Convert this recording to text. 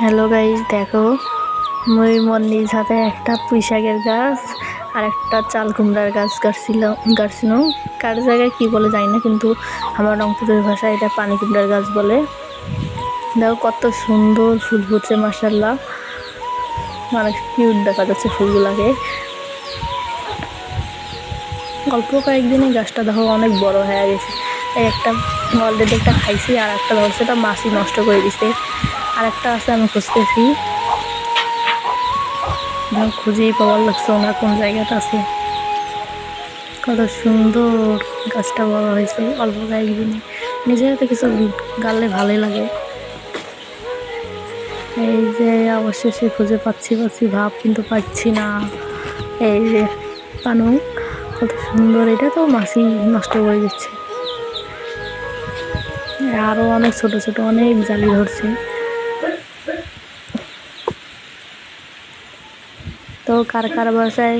Hello guys, দেখো মই মোর নিজ হাতে একটা পুঁই শাকের গাছ আর একটা চাল কুমড়ার গাছ গাড়ছিল। কার জায়গায় কি বলে জানি না, কিন্তু আমার রংপুরের ভাষায় এটা পানি কুমড়ার গাছ বলে। দেখো কত সুন্দর ফুল ফুটছে, মাশাআল্লাহ, অনেক কিউট দেখা যাচ্ছে ফুলগুলাকে। অল্প কয়েকদিনে গাছটা দেখো অনেক বড় হয়ে গেছে। এই একটা অলরেডি একটা খাইছি, আর একটা ধরছে, এটা মাছি নষ্ট করে দিছে। আর একটা আছে, আমি খুঁজতেছি, খুঁজেই পাওয়ার লাগছে না কোন জায়গাটা আছে। কত সুন্দর গাছটা বড় হয়েছে অল্প কয়েকদিনে। নিজে হাতে কিছু গালে ভালোই লাগে। এই যে অবশেষে খুঁজে পাচ্ছি ভাব, কিন্তু পাচ্ছি না। এই যে পানু, কত সুন্দর, এটা তো মাছি নষ্ট করে দিচ্ছে। আরো অনেক ছোট ছোট অনেক জালি ধরছে। তো কার কার বাসায়